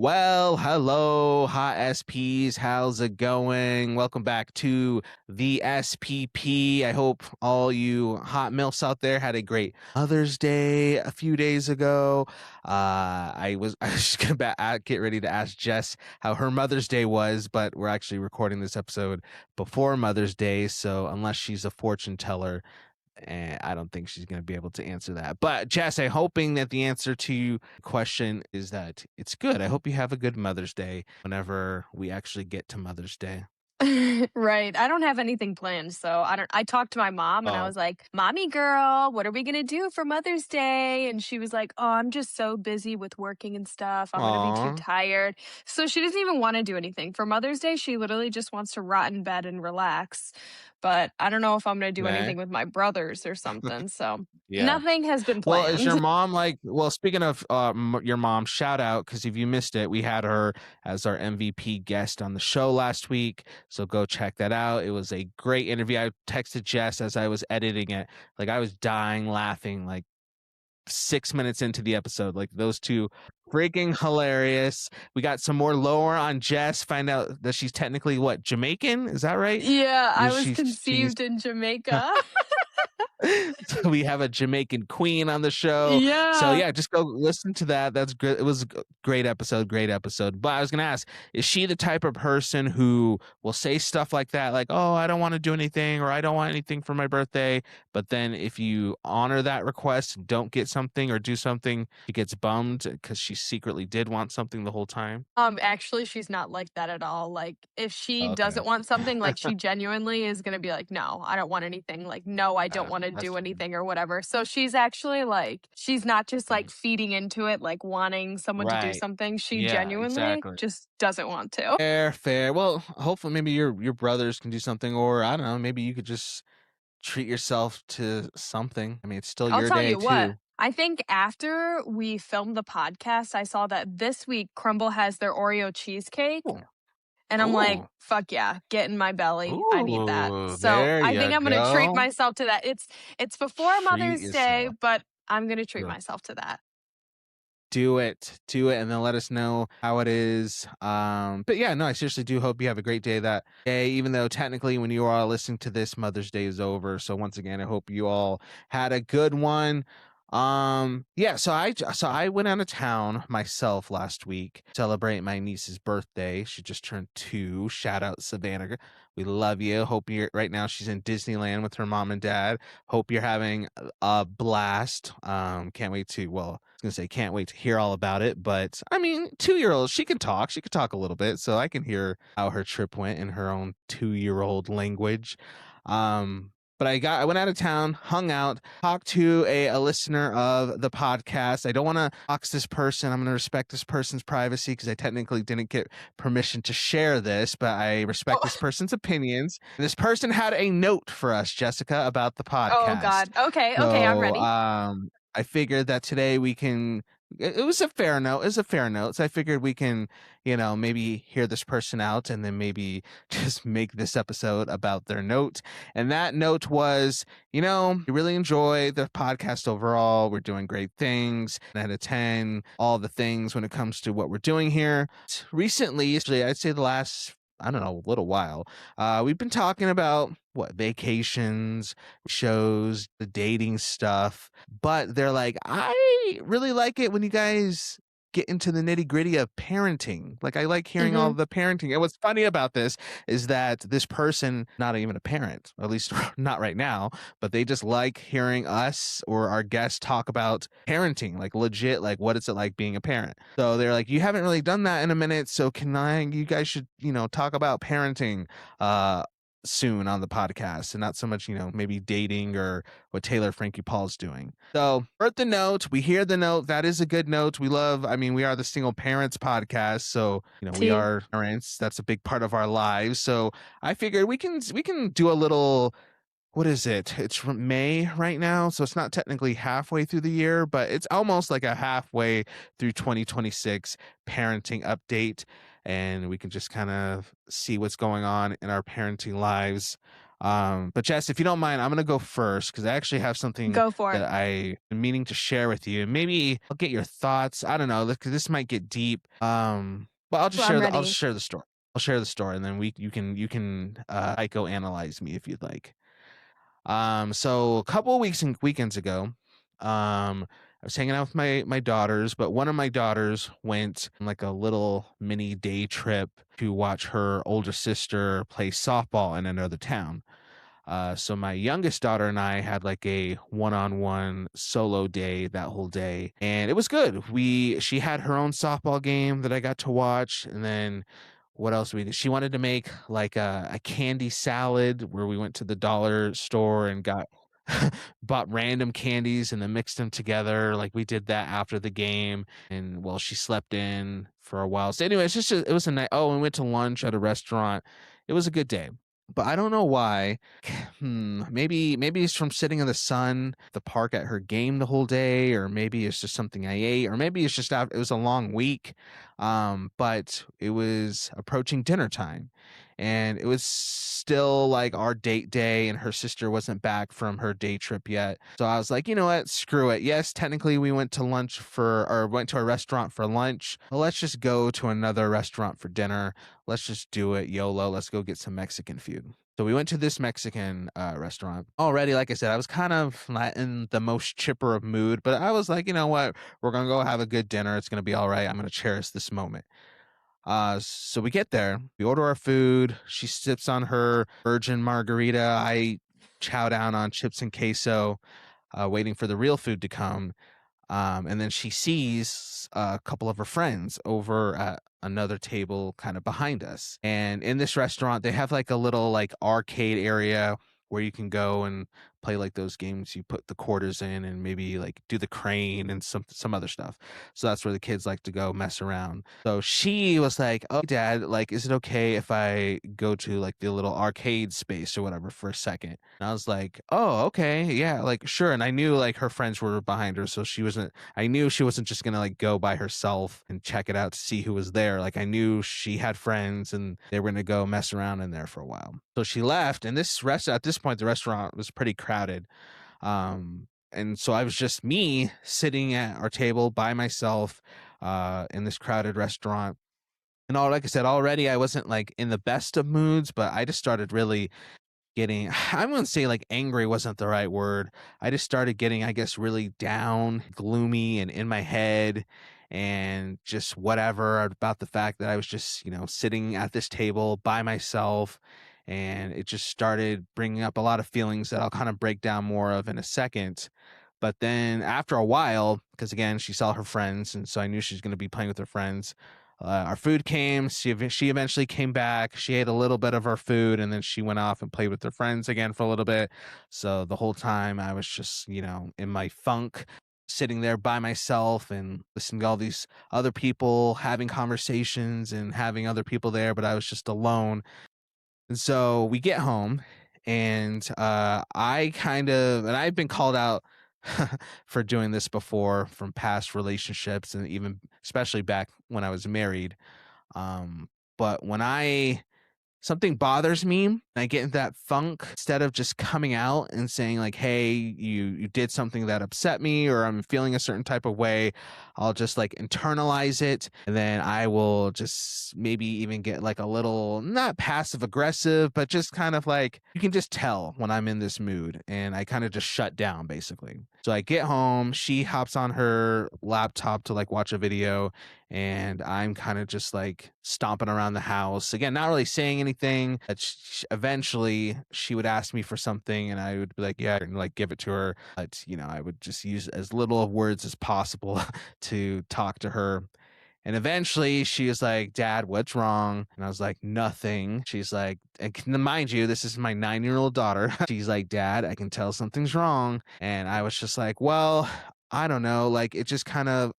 Well, hello, hot SPs. How's it going? Welcome back to the SPP. I hope all you hot milfs out there had a great Mother's Day a few days ago. I was just gonna get ready to ask Jess how her Mother's Day was, but we're actually recording this episode before Mother's Day, so unless she's a fortune teller, and I don't think she's going to be able to answer that. But Jess, I'm hoping that the answer to your question is that it's good. I hope you have a good Mother's Day whenever we actually get to Mother's Day. Right. I don't have anything planned, so I talked to my mom and I Oh, was like, "Mommy girl, what are we going to do for Mother's Day?" And she was like, "Oh, I'm just so busy with working and stuff. I'm going to be too aw, tired." So she doesn't even want to do anything. For Mother's Day, she literally just wants to rot in bed and relax. But I don't know if I'm going to do okay. anything with my brothers or something. So Yeah. nothing has been Well, is your planned. mom well, speaking of your mom, shout out, because if you missed it, we had her as our MVP guest on the show last week. So go check that out. It was a great interview. I texted Jess as I was editing it. Like, I was dying laughing, like 6 minutes into the episode. Like, those two freaking hilarious. We got some more lore on Jess. Find out that she's technically what, Jamaican? Is that right? Yeah, I was She's conceived in Jamaica. so we have a Jamaican queen on the show. So Yeah. yeah, just go listen to that. That's good. It was a great episode, great episode. But I was gonna ask, is she the type of person who will say stuff like that, like, "Oh, I don't want to do anything," or "I don't want anything for my birthday," but then if you honor that request, don't get something or do something, she gets bummed because she secretly did want something the whole time? Actually, she's not like that at all. Like, if she Okay, doesn't want something, like, she genuinely is gonna be like, "No, I don't want anything." Like, "No, I don't wanna that's do anything," or whatever. So she's actually like she's not just, like, feeding into it, like, wanting someone to do right. something. She Yeah, genuinely exactly. just doesn't want to. Fair, fair. Well, hopefully maybe your brothers can do something, or I don't know, maybe you could just treat yourself to something. I mean, it's still I'll your tell day you what, too. I think after we filmed the podcast, I saw that this week Crumble has their Oreo cheesecake. Ooh, And I'm like, ooh, "Fuck yeah, get in my belly. I need that." ooh, So, there I think you I'm gonna treat go. myself to that. It's before Treat Mother's Day, yourself. but I'm gonna treat Yeah. myself to that. Do it, and then let us know how it is. But yeah, no, I seriously do hope you have a great day that day, even though technically when you are listening to this, Mother's Day is over. So once again, I hope you all had a good one. Yeah, so I went out of town myself last week to celebrate my niece's birthday. She just turned 2. Shout out Savannah. We love you. Hope you're right now she's in Disneyland with her mom and dad. Hope you're having a blast. Can't wait to, well, I was gonna say can't wait to hear all about it, but I mean, 2-year old, she can talk. She could talk a little bit, so I can hear how her trip went in her own 2-year-old language. But I went out of town, hung out, talked to a listener of the podcast. I don't want to dox this person. I'm going to respect this person's privacy because I technically didn't get permission to share this, but I respect Oh, this person's opinions. This person had a note for us, Jessica, about the oh podcast. god. Okay, okay, I'm So ready. I figured that today we can. It was a fair note. It was a fair note. So I figured we can, maybe hear this person out and then maybe just make this episode about their note. And that note was, we really enjoy the podcast overall. We're doing great things. 10 out of 10, all the things when it comes to what we're doing here. Recently, actually, I'd say the last, I don't know, little while, we've been talking about vacations, shows, the dating stuff. But they're like, I really like it when you guys get into the nitty gritty of parenting. Like, I like hearing all Mhm. the parenting. And what's funny about this is that this person, not even a parent, at least not right now, but they just like hearing us or our guests talk about parenting, like legit, like what is it like being a parent. So they're like, you haven't really done that in a minute. So you guys should, talk about parenting. Soon on the podcast and not so much, maybe dating or what Taylor Frankie Paul's doing. So, heard the note. We hear the note. That is a good note. I mean, we are the single parents podcast. So, we T. are parents. That's a big part of our lives. So, I figured we can do a little, what is it? It's from May right now. So, it's not technically halfway through the year, but it's almost like a halfway through 2026 parenting update. And we can just kind of see what's going on in our parenting lives. But Jess, if you don't mind, I'm gonna go first because I actually have something Go for it. that I am meaning to share with you. Maybe I'll get your thoughts. I don't know, because this might get deep. But Well, I'm I'll just ready. share the story. I'll share the story, and then you can psychoanalyze me if you'd like. So a couple of weekends ago, I was hanging out with my daughters, but one of my daughters went on like a little mini day trip to watch her older sister play softball in another town. So my youngest daughter and I had like a one-on-one solo day that whole day, and it was good. She had her own softball game that I got to watch, and then what else we did? She wanted to make like a candy salad where we went to the dollar store and got bought random candies and then mixed them together. Like we did that after the game, and well, she slept in for a while. So anyway, it was a night. Oh, and we went to lunch at a restaurant. It was a good day. But I don't know why. Maybe it's from sitting in the sun, the park at her game the whole day, or maybe it's just something I ate, or maybe it's just it was a long week. But it was approaching dinner time, and it was still like our date day, and her sister wasn't back from her day trip yet. So I was like, you know what? Screw it. Yes, technically we went to went to a restaurant for lunch. Well, let's just go to another restaurant for dinner. Let's just do it. YOLO. Let's go get some Mexican food. So we went to this Mexican restaurant. Already, like I said, I was kind of not in the most chipper of mood, but I was like, you know what? We're going to go have a good dinner. It's going to be all right. I'm going to cherish this moment. So we get there, we order our food. She sips on her virgin margarita. I chow down on chips and queso, waiting for the real food to come. And then she sees a couple of her friends over at another table kind of behind us. And in this restaurant, they have like a little like arcade area where you can go and play like those games you put the quarters in and maybe like do the crane and some other stuff. So that's where the kids like to go mess around. So she was like, "Oh, dad, like is it okay if I go to like the little arcade space or whatever for a second?" And I was like, "Oh, okay. Yeah, like sure." And I knew like her friends were behind her, so I knew she wasn't just going to like go by herself and check it out to see who was there. Like I knew she had friends and they were going to go mess around in there for a while. So she left, and at this point the restaurant was pretty crowded. And so I was just me sitting at our table by myself in this crowded restaurant. And all like I said, already I wasn't like in the best of moods, but I just started really getting I wouldn't say like angry wasn't the right word. I just started getting, I guess, really down, gloomy and in my head and just whatever about the fact that I was just, sitting at this table by myself, and it just started bringing up a lot of feelings that I'll kind of break down more of in a second. But then after a while, because again, she saw her friends, and so I knew she was going to be playing with her friends. Our food came. She eventually came back. She ate a little bit of our food, and then she went off and played with her friends again for a little bit. So the whole time I was just, in my funk, sitting there by myself and listening to all these other people having conversations and having other people there, but I was just alone. And so we get home, and and I've been called out for doing this before from past relationships and even especially back when I was married. But when something bothers me, and I get in that funk, instead of just coming out and saying like, "Hey, you did something that upset me," or "I'm feeling a certain type of way," I'll just like internalize it, and then I will just maybe even get like a little not passive aggressive, but just kind of like you can just tell when I'm in this mood, and I kind of just shut down basically. So I get home, she hops on her laptop to like watch a video, and I'm kind of just like stomping around the house again, not really saying anything. But eventually, she would ask me for something, and I would be like, "Yeah," and like give it to her. But I would just use as little of words as possible to talk to her. And eventually, she was like, "Dad, what's wrong?" And I was like, "Nothing." She's like, and mind you, this is my 9-year-old daughter. She's like, "Dad, I can tell something's wrong." And I was just like, "Well, I don't know." Like it just kind of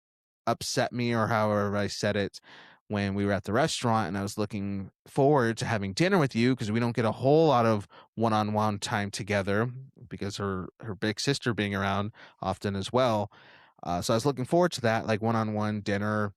upset me, or however I said it, when we were at the restaurant, and I was looking forward to having dinner with you because we don't get a whole lot of one-on-one time together because her big sister being around often as well. So I was looking forward to that like one-on-one dinner,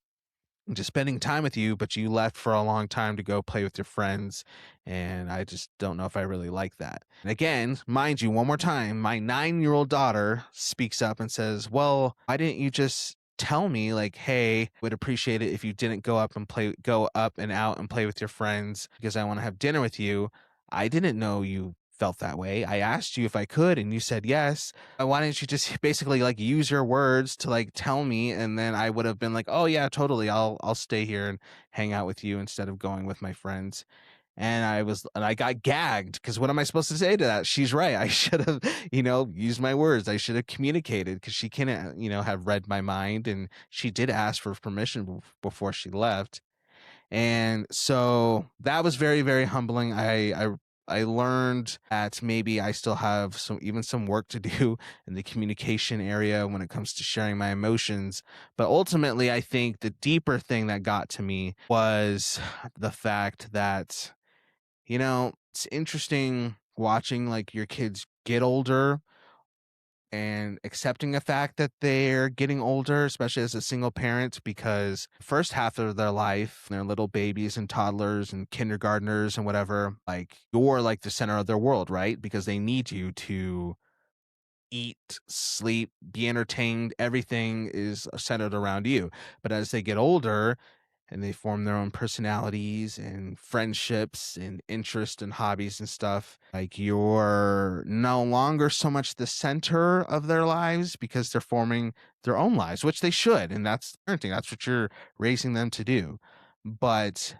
and just spending time with you, but you left for a long time to go play with your friends. And I just don't know if I really like that. And again, mind you, one more time, my 9-year-old daughter speaks up and says, well, why didn't you just tell me, like, hey, would appreciate it if you didn't go up and out and play with your friends because I want to have dinner with you. I didn't know you felt that way. I asked you if I could and you said yes. Why didn't you just basically like use your words to like tell me, and then I would have been like, "Oh yeah, totally. I'll stay here and hang out with you instead of going with my friends." And I got gagged because what am I supposed to say to that? She's right. I should have, used my words. I should have communicated because she couldn't, have read my mind, and she did ask for permission before she left. And so that was very, very humbling. I learned that maybe I still have some work to do in the communication area when it comes to sharing my emotions. But ultimately, I think the deeper thing that got to me was the fact that, it's interesting watching like your kids get older and accepting the fact that they're getting older, especially as a single parent, because first half of their life, they're little babies and toddlers and kindergartners and whatever, like you're like the center of their world, right? Because they need you to eat, sleep, be entertained. Everything is centered around you. But as they get older and they form their own personalities and friendships and interests and hobbies and stuff, like you're no longer so much the center of their lives because they're forming their own lives, which they should. And that's parenting. That's what you're raising them to do. But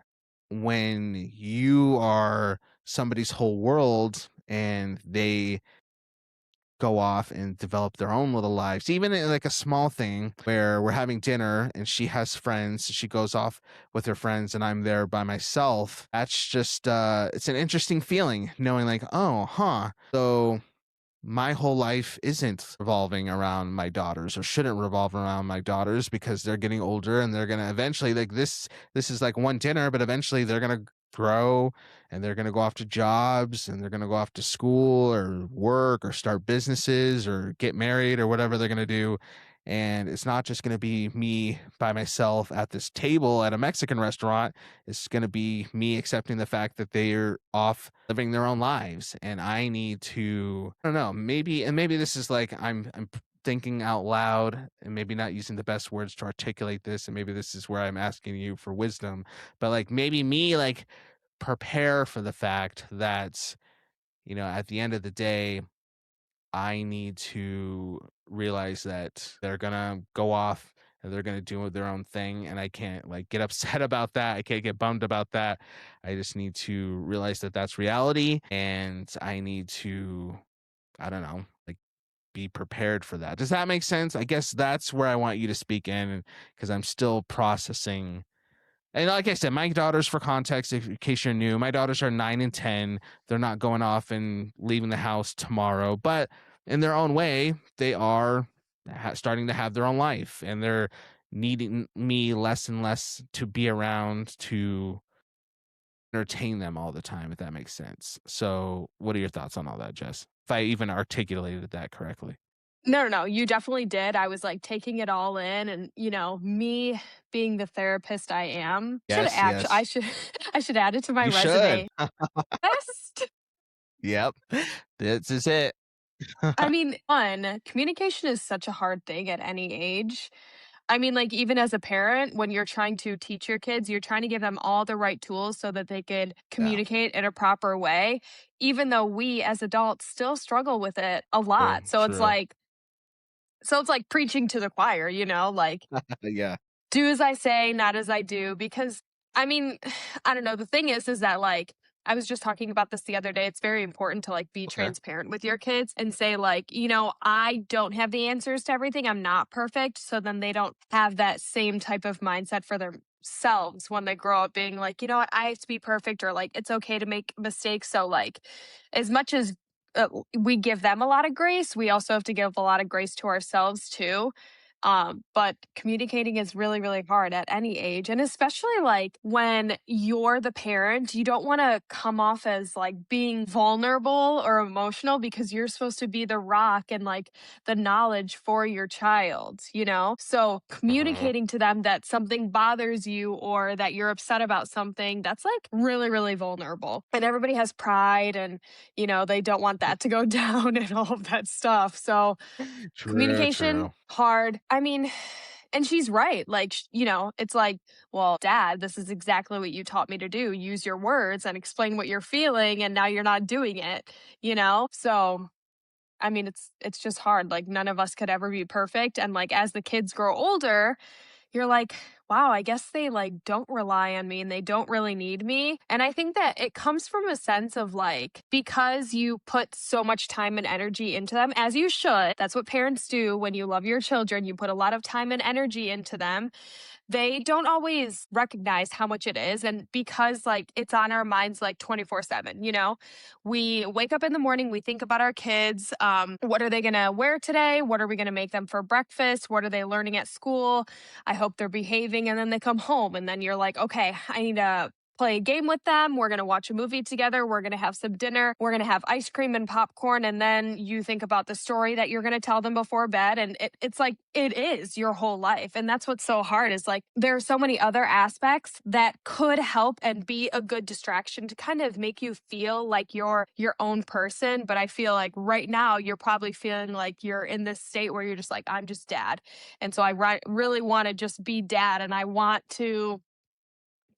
when you are somebody's whole world and they go off and develop their own little lives, even in like a small thing where we're having dinner and she has friends, she goes off with her friends and I'm there by myself. That's just it's an interesting feeling knowing like, oh, huh. So my whole life isn't revolving around my daughters or shouldn't revolve around my daughters because they're getting older and they're going to eventually like this is like one dinner, but eventually they're going to grow and they're going to go off to jobs and they're going to go off to school or work or start businesses or get married or whatever they're going to do. And it's not just going to be me by myself at this table at a Mexican restaurant. It's going to be me accepting the fact that they're off living their own lives. And I need to, I don't know, maybe this is like I'm thinking out loud and maybe not using the best words to articulate this. And maybe this is where I'm asking you for wisdom, but like maybe me like prepare for the fact that, at the end of the day, I need to realize that they're gonna go off and they're gonna do their own thing, and I can't like get upset about that. I can't get bummed about that. I just need to realize that that's reality, and I need to, I don't know, like be prepared for that. Does that make sense? I guess that's where I want you to speak in because I'm still processing. And like I said, my daughters, for context, in case you're new, my daughters are 9 and 10. They're not going off and leaving the house tomorrow, but in their own way, they are starting to have their own life, and they're needing me less and less to be around to entertain them all the time, if that makes sense. So, what are your thoughts on all that, Jess? If I even articulated that correctly. No, no, no, you definitely did. I was, like, taking it all in and, me being the therapist I am Yes, yes. I should I should add it to my You should. resume. Best. Yep. This is it. I mean, 1, communication is such a hard thing at any age. I mean, like, even as a parent, when you're trying to teach your kids, you're trying to give them all the right tools so that they could Yeah, communicate in a proper way, even though we as adults still struggle with it a true, lot. true. So it's like preaching to the choir, like Yeah, do as I say, not as I do. Because I mean, I don't know. The thing is that like, I was just talking about this the other day. It's very important to like be okay. transparent with your kids and say, like, I don't have the answers to everything. I'm not perfect. So then they don't have that same type of mindset for themselves when they grow up being like, you know what, I have to be perfect or like it's okay to make mistakes. So, like, as much as we give them a lot of grace, we also have to give a lot of grace to ourselves too But communicating is really, really hard at any age. And especially like when you're the parent, you don't want to come off as like being vulnerable or emotional because you're supposed to be the rock and like the knowledge for your child, you know? So Uh-huh. communicating to them that something bothers you or that you're upset about something, that's like really, really vulnerable. And everybody has pride and, they don't want that to go down and all of that stuff. So, True, communication, true. hard. I mean, and she's right. Like, it's like, well, dad, this is exactly what you taught me to do. Use your words and explain what you're feeling. And now you're not doing it, you know? So, I mean, it's just hard. Like none of us could ever be perfect. And like as the kids grow older, you're like, wow, I guess they like don't rely on me and they don't really need me. And I think that it comes from a sense of like, because you put so much time and energy into them, as you should. That's what parents do when you love your children. You put a lot of time and energy into them. They don't always recognize how much it is. And because like it's on our minds like 24/7, we wake up in the morning, we think about our kids. What are they going to wear today? What are we going to make them for breakfast? What are they learning at school? I hope they're behaving. And then they come home, and then you're like, okay, I need to play a game with them. We're going to watch a movie together. We're going to have some dinner. We're going to have ice cream and popcorn. And then you think about the story that you're going to tell them before bed. And it's like, it is your whole life. And that's what's so hard is like, there are so many other aspects that could help and be a good distraction to kind of make you feel like you're your own person. But I feel like right now you're probably feeling like you're in this state where you're just like, I'm just dad. And so I really want to just be dad, and I want to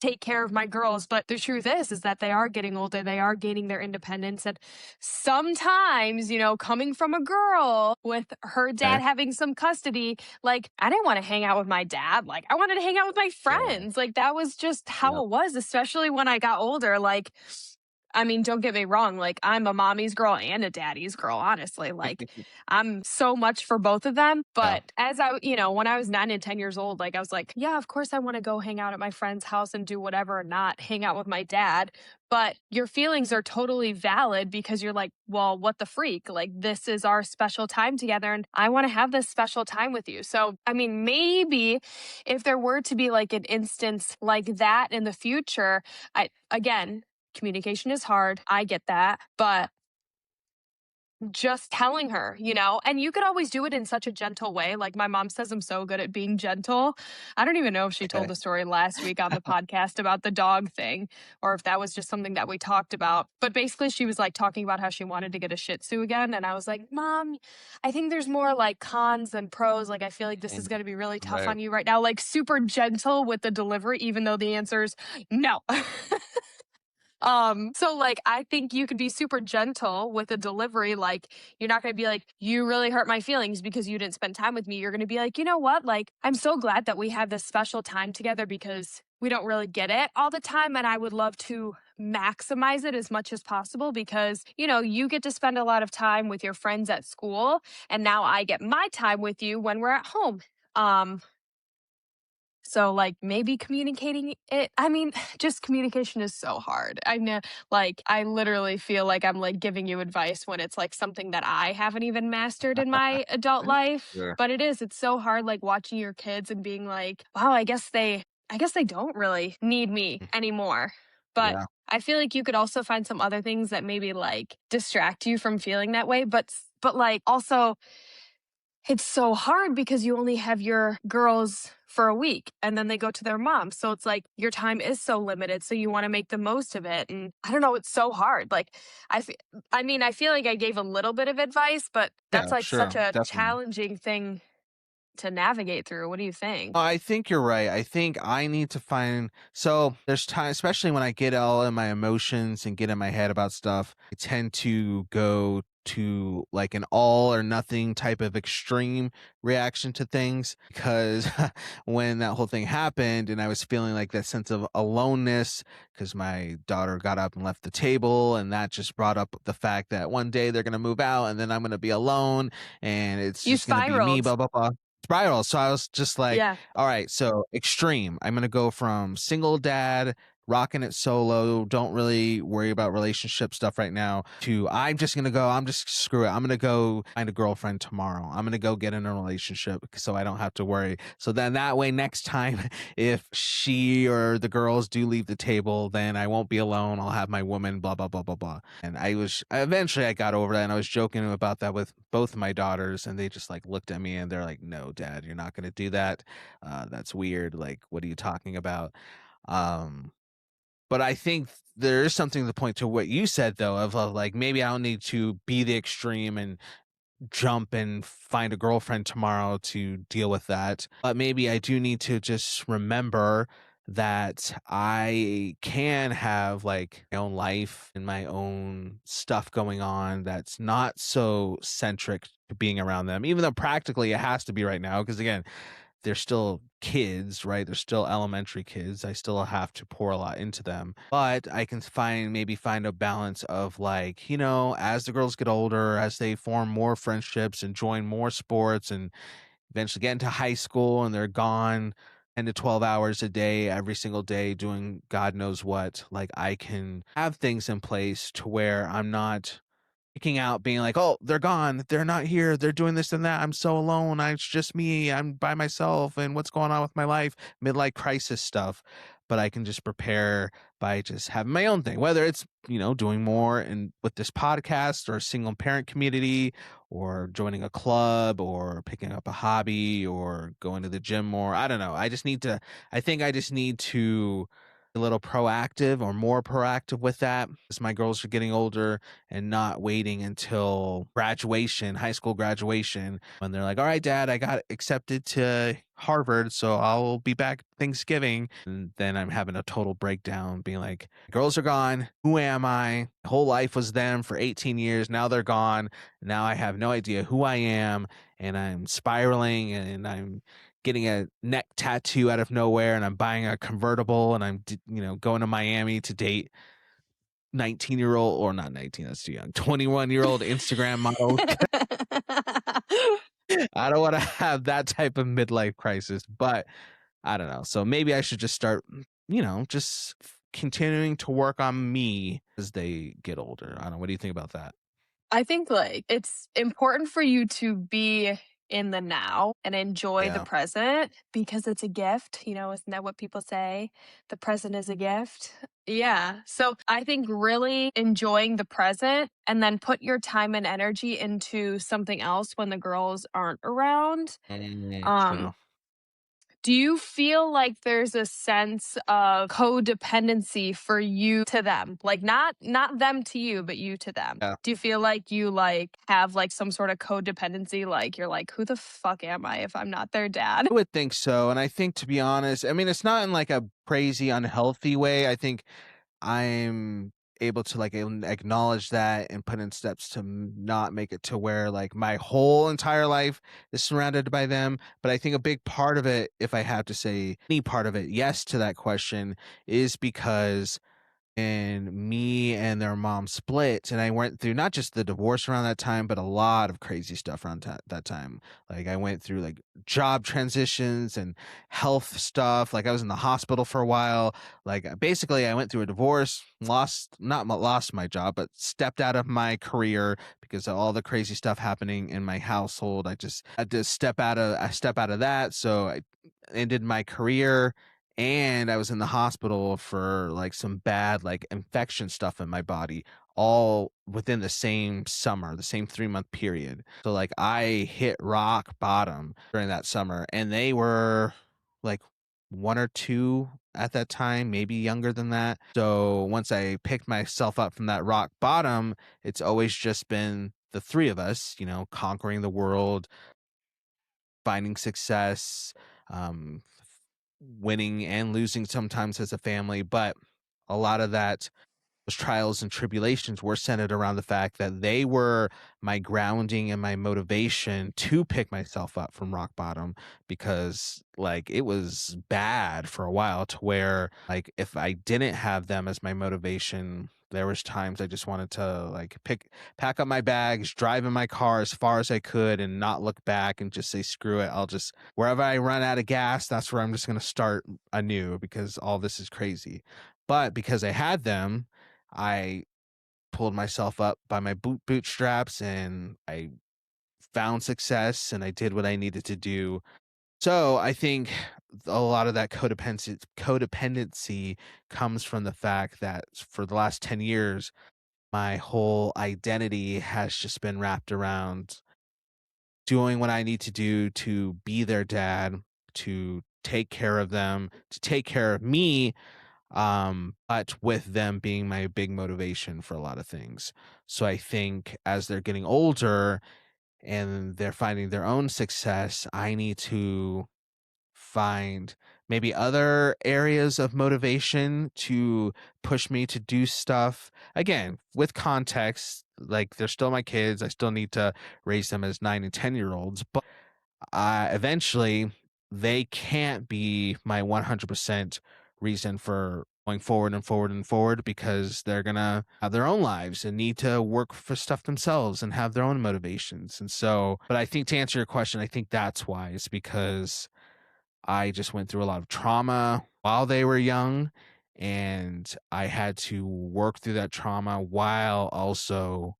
take care of my girls. But the truth is that they are getting older. They are gaining their independence. And sometimes, coming from a girl with her Okay. dad having some custody, like I didn't want to hang out with my dad. Like I wanted to hang out with my Yeah. friends. Like that was just Yeah. how it was, especially when I got older. Like, I mean, don't get me wrong. Like I'm a mommy's girl and a daddy's girl, honestly. Like I'm so much for both of them. Yeah. But when I was 9 and 10 years old, like I was like, yeah, of course I want to go hang out at my friend's house and do whatever and not hang out with my dad. But your feelings are totally valid because you're like, well, what the freak? Like, this is our special time together. And I want to have this special time with you. So, I mean, maybe if there were to be like an instance like that in the future, again, communication is hard. I get that. But just telling her, and you could always do it in such a gentle way. Like my mom says, I'm so good at being gentle. I don't even know if she told Okay. the story last week on the podcast about the dog thing or if that was just something that we talked about. But basically, she was like talking about how she wanted to get a Shih Tzu again. And I was like, Mom, I think there's more like cons than pros. Like, I feel like this is Mm. going to be really tough Right. on you right now. Like, super gentle with the delivery, even though the answer is no. So like I think you could be super gentle with a delivery. Like you're not gonna be like, you really hurt my feelings because you didn't spend time with me. You're gonna be like, you know what? Like, I'm so glad that we have this special time together because we don't really get it all the time. And I would love to maximize it as much as possible because, you get to spend a lot of time with your friends at school. And now I get my time with you when we're at home. Um, so, like, maybe communicating it, I mean, just communication is so hard. I know, like, I literally feel like I'm, like, giving you advice when it's, like, something that I haven't even mastered in my adult life, Sure. but it's so hard, like, watching your kids and being like, "Wow, I guess they don't really need me anymore." But Yeah. I feel like you could also find some other things that maybe, like, distract you from feeling that way, but, like, also it's so hard because you only have your girls for a week and then they go to their mom. So it's like your time is so limited. So you want to make the most of it. And I don't know, it's so hard. Like, I, fe- I mean, I feel like I gave a little bit of advice, but that's Yeah, like such sure. a Definitely. challenging thing to navigate through. What do you think? I think you're right. I think I need to find so there's time, especially when I get all in my emotions and get in my head about stuff, I tend to go to like an all or nothing type of extreme reaction to things because when that whole thing happened and I was feeling like that sense of aloneness because my daughter got up and left the table and that just brought up the fact that one day they're going to move out and then I'm going to be alone and it's You just going to be me, spiraled. blah, blah, blah spiral. So I was just like, Yeah. all right, so extreme. I'm gonna go from single dad rocking it solo, don't really worry about relationship stuff right now, to I'm just screw it. I'm gonna go find a girlfriend tomorrow. I'm gonna go get in a relationship so I don't have to worry. So then that way next time if she or the girls do leave the table, then I won't be alone. I'll have my woman, blah, blah, blah, blah, blah. And eventually I got over that and I was joking about that with both of my daughters and they just like looked at me and they're like, no, dad, you're not going to do that. That's weird. Like, what are you talking about? Um, but I think there is something to the point to what you said though, of like, maybe I don't need to be the extreme and jump and find a girlfriend tomorrow to deal with that. But maybe I do need to just remember that I can have like my own life and my own stuff going on that's not so centric to being around them, even though practically it has to be right now. Because again, they're still kids, right? They're still elementary kids. I still have to pour a lot into them. But I can maybe find a balance of like, as the girls get older, as they form more friendships and join more sports and eventually get into high school and they're gone 10 to 12 hours a day, every single day, doing God knows what, like I can have things in place to where I'm not freaking out, being like, "Oh, they're gone. They're not here. They're doing this and that. I'm so alone. It's just me. I'm by myself. And what's going on with my life?" Midlife crisis stuff. But I can just prepare by just having my own thing, whether it's, doing more and with this podcast or a single parent community or joining a club or picking up a hobby or going to the gym more. I don't know. I think I just need to be a little proactive or more proactive with that as my girls are getting older and not waiting until graduation, high school graduation, when they're like, "All right, dad, I got accepted to Harvard, so I'll be back Thanksgiving." And then I'm having a total breakdown, being like, "Girls are gone. Who am I? My whole life was them for 18 years. Now they're gone. Now I have no idea who I am." And I'm spiraling and I'm getting a neck tattoo out of nowhere and I'm buying a convertible and going to Miami to date 19-year-old, or not 19, that's too young, 21-year-old Instagram models. I don't want to have that type of midlife crisis, but I don't know. So maybe I should just start, just continuing to work on me as they get older. I don't know. What do you think about that? I think like it's important for you to be in the now and enjoy the Yeah. present because it's a gift. Isn't that what people say? The present is a gift. Yeah. So I think really enjoying the present and then put your time and energy into something else when the girls aren't around. True. Um, do you feel like there's a sense of codependency for you to them? Like not them to you, but you to them. Yeah. Do you feel like you like have like some sort of codependency? Like you're like, who the fuck am I if I'm not their dad? I would think so. And I think, to be honest, I mean, it's not in like a crazy unhealthy way. I think I'm able to like acknowledge that and put in steps to not make it to where like my whole entire life is surrounded by them. But I think a big part of it, if I have to say any part of it, yes to that question, is because and me and their mom split, and I went through not just the divorce around that time but a lot of crazy stuff around that time. Like I went through like job transitions and health stuff. Like I was in the hospital for a while. Like basically I went through a divorce, lost my job, but stepped out of my career because of all the crazy stuff happening in my household. I just had to step out of that, so I ended my career, and I was in the hospital for like some bad like infection stuff in my body, all within the same summer, the same 3-month period. So like I hit rock bottom during that summer, and they were like one or two at that time, maybe younger than that. So once I picked myself up from that rock bottom, it's always just been the three of us, conquering the world, finding success, um, winning and losing sometimes as a family. But a lot of that, those trials and tribulations were centered around the fact that they were my grounding and my motivation to pick myself up from rock bottom, because like it was bad for a while to where like if I didn't have them as my motivation, there was times I just wanted to like pack up my bags, drive in my car as far as I could and not look back and just say screw it. I'll just, wherever I run out of gas, that's where I'm just going to start anew because all this is crazy. But because I had them, I pulled myself up by my bootstraps and I found success and I did what I needed to do. So I think a lot of that codependency comes from the fact that for the last 10 years, my whole identity has just been wrapped around doing what I need to do to be their dad, to take care of them, to take care of me, but with them being my big motivation for a lot of things. So I think as they're getting older and they're finding their own success, I need to find maybe other areas of motivation to push me to do stuff. Again, with context, like they're still my kids. I still need to raise them as 9 and 10 year olds, but eventually they can't be my 100% reason for going forward and forward and forward because they're gonna have their own lives and need to work for stuff themselves and have their own motivations. And so, but I think to answer your question, I think that's why it's because I just went through a lot of trauma while they were young, and I had to work through that trauma while also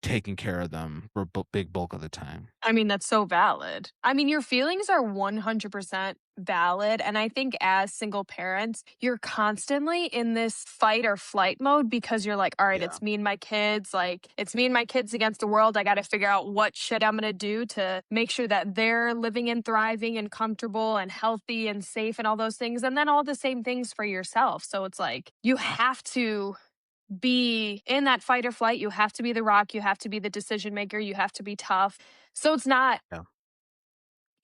taking care of them for a big bulk of the time. I mean, that's so valid. I mean, your feelings are 100% valid. And I think as single parents, you're constantly in this fight or flight mode because you're like, all right, Yeah. it's me and my kids. Like, it's me and my kids against the world. I got to figure out what shit I'm going to do to make sure that they're living and thriving and comfortable and healthy and safe and all those things. And then all the same things for yourself. So it's like, you have to be in that fight or flight. You have to be the rock. You have to be the decision maker. You have to be tough. So it's not Yeah.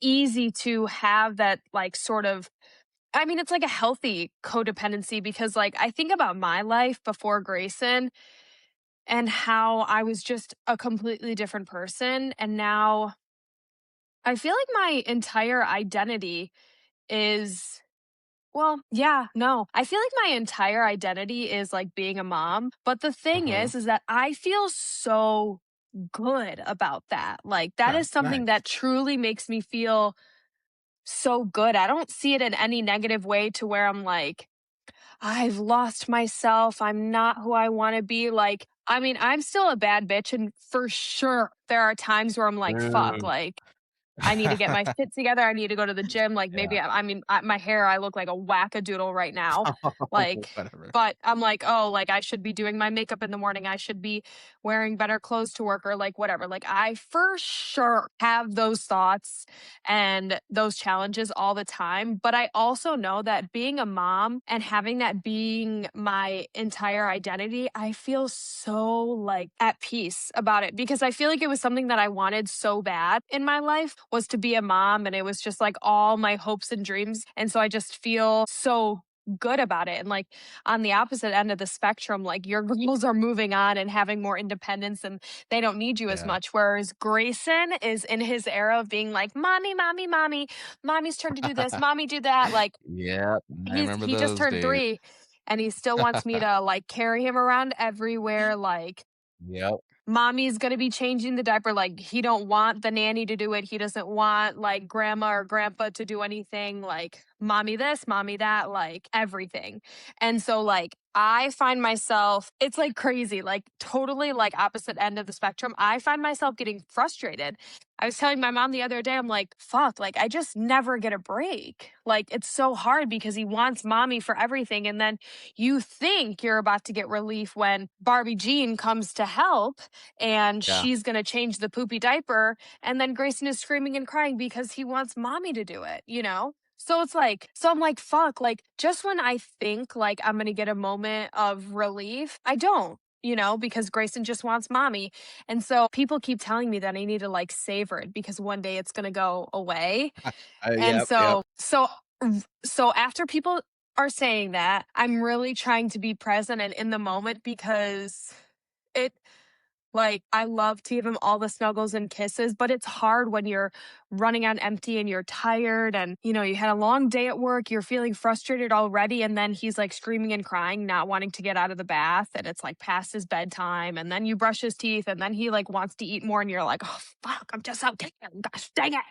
easy to have that, like, sort of, I mean, it's like a healthy codependency because, like, I think about my life before Grayson and how I was just a completely different person. And now I feel like my entire identity is, well, yeah, no. I feel like my entire identity is like being a mom. But the thing Mhm. is that I feel so good about that. Like, that Yeah, is something nice. that truly makes me feel so good. I don't see it in any negative way to where I'm like, I've lost myself. I'm not who I want to be. Like, I mean, I'm still a bad bitch. And for sure, there are times where I'm like, fuck, Mm. like, I need to get my shit together. I need to go to the gym. Like Yeah. maybe I mean my hair, I look like a wackadoodle right now. Like, Whatever. but I'm like, oh, like I should be doing my makeup in the morning. I should be wearing better clothes to work or like whatever. Like I for sure have those thoughts and those challenges all the time. But I also know that being a mom and having that being my entire identity, I feel so like at peace about it because I feel like it was something that I wanted so bad in my life was to be a mom and it was just like all my hopes and dreams. And so I just feel so good about it. And like on the opposite end of the spectrum, like your girls are moving on and having more independence and they don't need you as Yeah. much. Whereas Grayson is in his era of being like, mommy, mommy, mommy, mommy's turn to do this, mommy, do that. Like Yep, I remember he just those turned days. 3 and he still wants me to like carry him around everywhere. Like Yep. mommy's gonna be changing the diaper, like, he don't want the nanny to do it, he doesn't want, like, grandma or grandpa to do anything, like, mommy this, mommy that, like, everything, and so, like, I find myself it's, like, crazy, like, totally, like, opposite end of the spectrum, I find myself getting frustrated. I was telling my mom the other day, I'm like, "Fuck, like, I just never get a break." Like, it's so hard because he wants mommy for everything, and then you think you're about to get relief when Barbie Jean comes to help, and Yeah. she's gonna change the poopy diaper, and then Grayson is screaming and crying because he wants mommy to do it, you know? So it's like so I'm like, "Fuck," like, just when I think, like, I'm gonna get a moment of relief, I don't, you know, because Grayson just wants mommy, and so people keep telling me that I need to, like, savor it because one day it's gonna go away, and Yep, yep. so after people are saying that, I'm really trying to be present and in the moment because it like, I love to give him all the snuggles and kisses, but it's hard when you're running on empty and you're tired and, you know, you had a long day at work, you're feeling frustrated already, and then he's, like, screaming and crying, not wanting to get out of the bath, and it's, like, past his bedtime, and then you brush his teeth, and then he, like, wants to eat more, and you're like, "Oh, fuck, I'm just so tired, gosh dang it."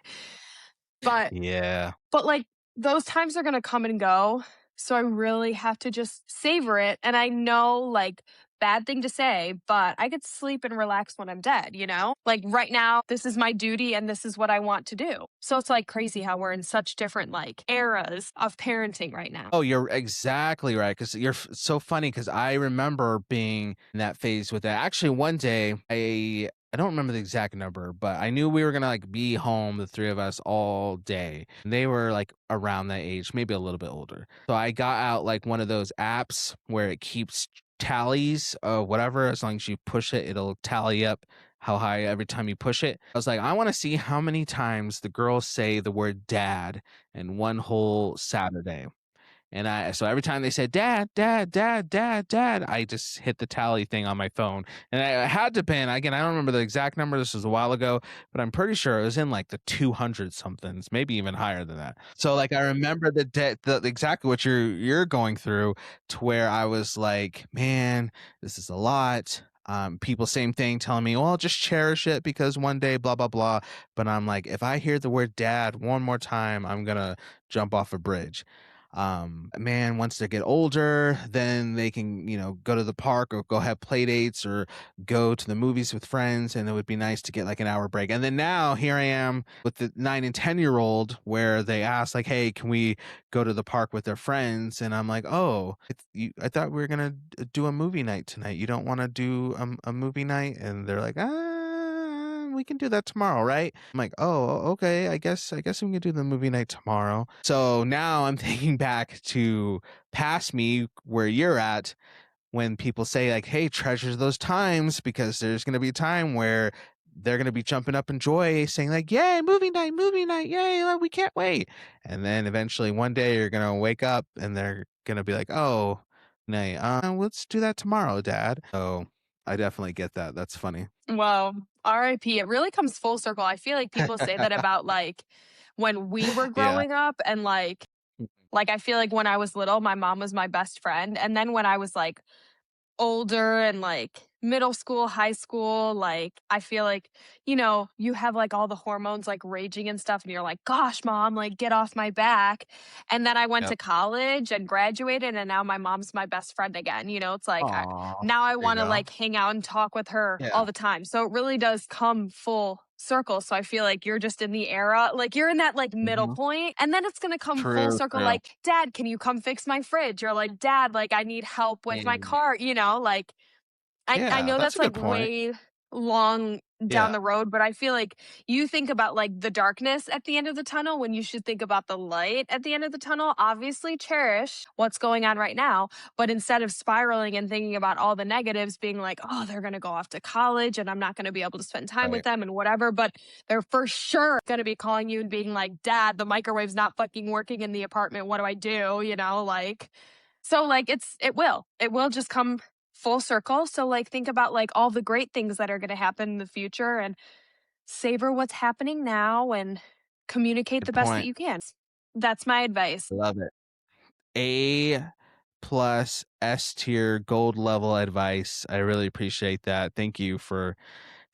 But Yeah. but, like, those times are gonna come and go, So I really have to just savor it. And I know, like, bad thing to say, but I could sleep and relax when I'm dead, you know? Like right now, this is my duty and this is what I want to do. So it's like crazy how we're in such different like eras of parenting right now. Oh, you're exactly right. Because so funny. Because I remember being in that phase with that. Actually, one day, I don't remember the exact number, but I knew we were gonna, like, be home, the 3 of us, all day. And they were, like, around that age, maybe a little bit older. So I got out, like, one of those apps where it keeps tallies of whatever. As long as you push it, it'll tally up how high every time you push it. I was like, "I wanna see how many times the girls say the word dad in one whole Saturday." And so every time they said, "Dad, dad, dad, dad, dad," I just hit the tally thing on my phone. And I had to pin, again, I don't remember the exact number. This was a while ago, but I'm pretty sure it was in like the 200 somethings, maybe even higher than that. So like I remember the exactly what you're going through, to where I was like, man, this is a lot. People, same thing, telling me, well, just cherish it because one day, blah, blah, blah. But I'm like, if I hear the word dad one more time, I'm gonna jump off a bridge. Man, once they get older, then they can, go to the park or go have play dates or go to the movies with friends, and it would be nice to get like an hour break. And then now here I am with the 9 and 10-year-old, where they ask like, hey, can we go to the park with their friends? And I'm like, oh, I thought we were gonna do a movie night tonight. You don't want to do a movie night? And they're like, we can do that tomorrow, right? I'm like, oh, okay. I guess we can do the movie night tomorrow. So now I'm thinking back to past me where you're at, when people say like, hey, treasure those times, because there's going to be a time where they're going to be jumping up in joy saying like, yay, movie night, yay, we can't wait. And then eventually one day you're going to wake up and they're going to be like, oh, nay, let's do that tomorrow, dad. So I definitely get that. That's funny. Well, RIP. It really comes full circle. I feel like people say that about like when we were Yeah. growing up and like I feel like when I was little, my mom was my best friend. And then when I was like older and like middle school, high school, like I feel like, you have like all the hormones like raging and stuff, and you're like, gosh, mom, like get off my back. And then I went to Yep. college and graduated, and now my mom's my best friend again. It's like Aw, now I there you want to go. like hang out and talk with her Yeah. all the time. So it really does come full circle. So I feel like you're just in the era, like you're in that like middle Mhm. point, and then it's gonna come full True, circle. true. Like, dad, can you come fix my fridge? Or like, dad, like I need help with my Yeah. car. Like I Yeah, know that's that's, a good like, point. way long down Yeah, the road, but I feel like you think about, like, the darkness at the end of the tunnel when you should think about the light at the end of the tunnel. Obviously, cherish what's going on right now, but instead of spiraling and thinking about all the negatives, being like, "Oh, they're gonna go off to college, and I'm not gonna be able to spend time with right. them and whatever," but they're for sure gonna be calling you and being like, "Dad, the microwave's not fucking working in the apartment. What do I do?" So, like, it will just come full circle. So, like, think about, like, all the great things that are gonna happen in the future and savor what's happening now and communicate Good the best that point. you can. That's my advice. Love it. A plus S tier gold level advice. I really appreciate that. Thank you for